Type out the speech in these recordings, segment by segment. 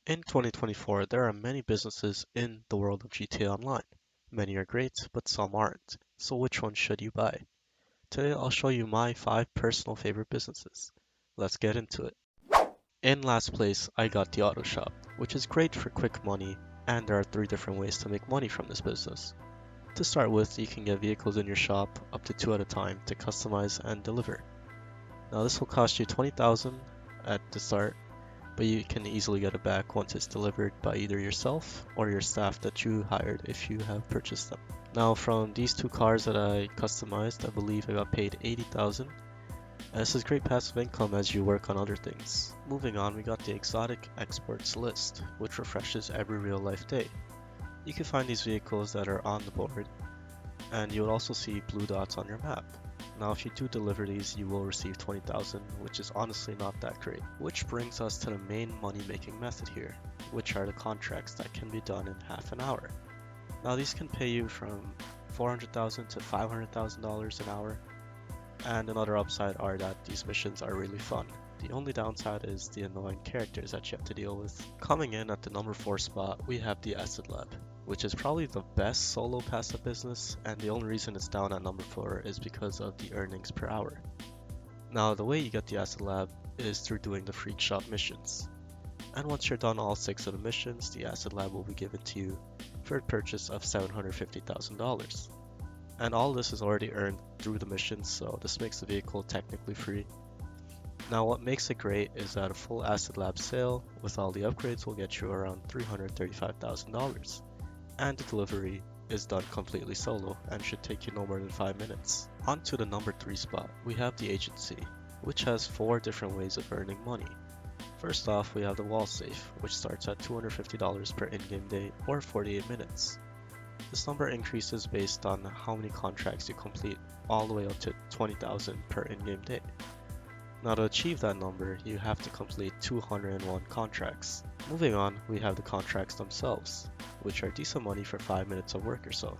In 2024, there are many businesses in the world of GTA Online. Many are great, but some aren't. So which one should you buy? Today I'll show you my 5 personal favorite businesses. Let's get into it. In last place, I got the auto shop, which is great for quick money, and there are 3 different ways to make money from this business. To start with, you can get vehicles in your shop, up to 2 at a time, to customize and deliver. Now this will cost you 20,000 at the start, but you can easily get it back once it's delivered by either yourself or your staff that you hired if you have purchased them. Now from these 2 cars that I customized, I believe I got paid 80,000, and this is great passive income as you work on other things. Moving on, we got the exotic exports list, which refreshes every real life day. You can find these vehicles that are on the board, and you'll also see blue dots on your map. Now if you do deliver these, you will receive 20,000, which is honestly not that great. Which brings us to the main money making method here, which are the contracts that can be done in half an hour. Now these can pay you from $400,000 to $500,000 an hour, and another upside are that these missions are really fun. The only downside is the annoying characters that you have to deal with. Coming in at the number 4 spot, we have the Acid Lab, which is probably the best solo passive business, and the only reason it's down at number 4 is because of the earnings per hour. Now the way you get the Acid Lab is through doing the Freak Shop missions. And once you're done all 6 of the missions, the Acid Lab will be given to you for a purchase of $750,000. And all this is already earned through the missions, so this makes the vehicle technically free. Now what makes it great is that a full Acid Lab sale with all the upgrades will get you around $335,000, and the delivery is done completely solo and should take you no more than 5 minutes. On to the number 3 spot, we have the agency, which has 4 different ways of earning money. First off, we have the wall safe, which starts at $250 per in-game day or 48 minutes. This number increases based on how many contracts you complete, all the way up to 20,000 per in-game day. Now to achieve that number, you have to complete 201 contracts. Moving on, we have the contracts themselves, which are decent money for 5 minutes of work or so.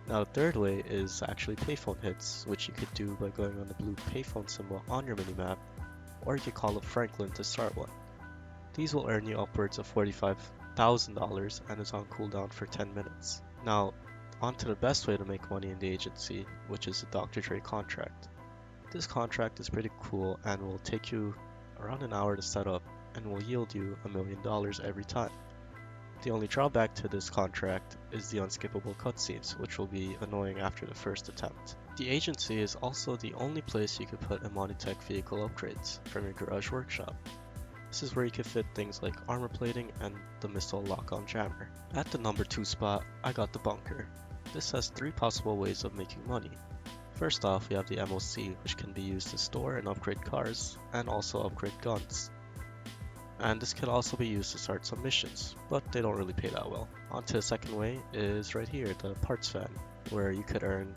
Now the third way is actually payphone hits, which you could do by going on the blue payphone symbol on your minimap, or you could call up Franklin to start one. These will earn you upwards of $45,000 and is on cooldown for 10 minutes. Now, on to the best way to make money in the agency, which is the Dr. Dre contract. This contract is pretty cool and will take you around an hour to set up and will yield you $1 million every time. The only drawback to this contract is the unskippable cutscenes, which will be annoying after the first attempt. The agency is also the only place you can put Immonitech vehicle upgrades from your garage workshop. This is where you can fit things like armor plating and the missile lock-on jammer. At the number 2 spot, I got the bunker. This has 3 possible ways of making money. First off, we have the MOC, which can be used to store and upgrade cars, and also upgrade guns. And this can also be used to start some missions, but they don't really pay that well. On to the second way is right here, the parts van, where you could earn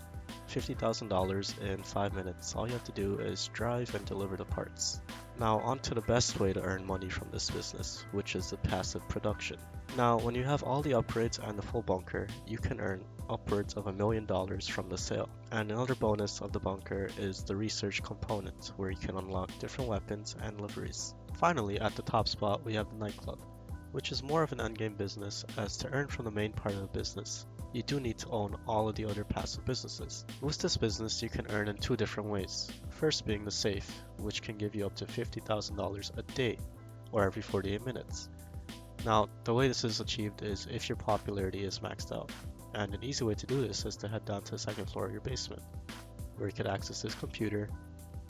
$50,000 in 5 minutes. All you have to do is drive and deliver the parts. Now on to the best way to earn money from this business, which is the passive production. Now when you have all the upgrades and the full bunker, you can earn upwards of $1 million from the sale. And another bonus of the bunker is the research component, where you can unlock different weapons and liveries. Finally, at the top spot, we have the Nightclub, which is more of an endgame business, as to earn from the main part of the business, you do need to own all of the other passive businesses. With this business, you can earn in 2 different ways. First being the safe, which can give you up to $50,000 a day, or every 48 minutes. Now, the way this is achieved is if your popularity is maxed out. And an easy way to do this is to head down to the 2nd floor of your basement, where you can access this computer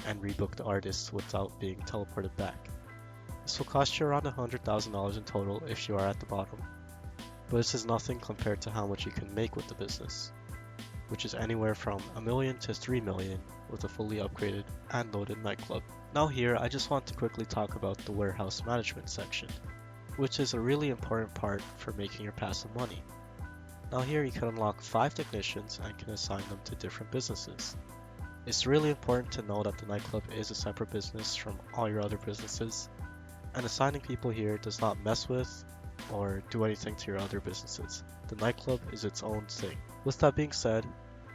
and rebook the artists without being teleported back. This will cost you around $100,000 in total if you are at the bottom, but this is nothing compared to how much you can make with the business, which is anywhere from $1 million to $3 million with a fully upgraded and loaded Nightclub. Now here, I just want to quickly talk about the warehouse management section, which is a really important part for making your passive money. Now here you can unlock 5 technicians and can assign them to different businesses. It's really important to know that the Nightclub is a separate business from all your other businesses, and assigning people here does not mess with or do anything to your other businesses. The Nightclub is its own thing. With that being said,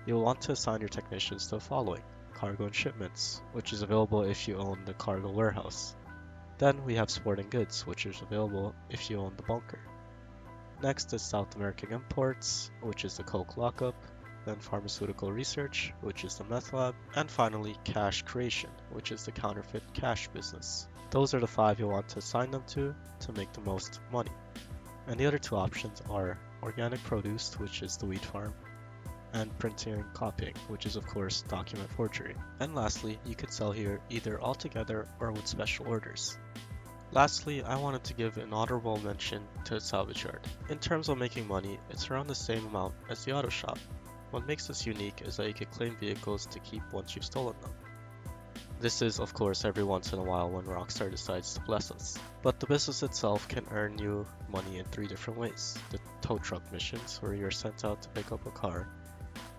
you'll want to assign your technicians to the following: cargo and shipments, which is available if you own the cargo warehouse; Then we have sporting goods, which is available if you own the bunker. Next is South American imports, which is the Coke lockup, then pharmaceutical research, which is the meth lab, and finally cash creation, which is the counterfeit cash business. Those are the 5 you'll want to assign them to make the most money. And the other 2 options are organic produce, which is the wheat farm, and printing and copying, which is of course document forgery. And lastly, you could sell here either altogether or with special orders. Lastly, I wanted to give an honorable mention to the salvage yard. In terms of making money, it's around the same amount as the auto shop. What makes this unique is that you can claim vehicles to keep once you've stolen them. This is of course every once in a while when Rockstar decides to bless us. But the business itself can earn you money in 3 different ways. The tow truck missions, where you're sent out to pick up a car,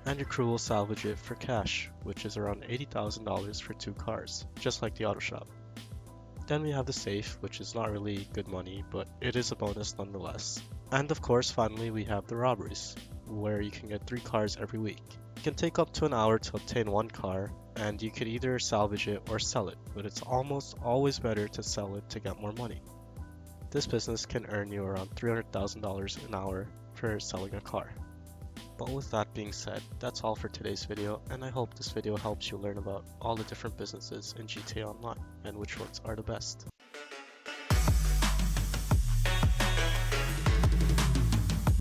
and your crew will salvage it for cash, which is around $80,000 for 2 cars, just like the auto shop. Then we have the safe, which is not really good money, but it is a bonus nonetheless. And of course, finally, we have the robberies, where you can get 3 cars every week. It can take up to an hour to obtain 1 car, and you could either salvage it or sell it, but it's almost always better to sell it to get more money. This business can earn you around $300,000 an hour for selling a car. But with that being said, that's all for today's video, and I hope this video helps you learn about all the different businesses in GTA Online and which ones are the best.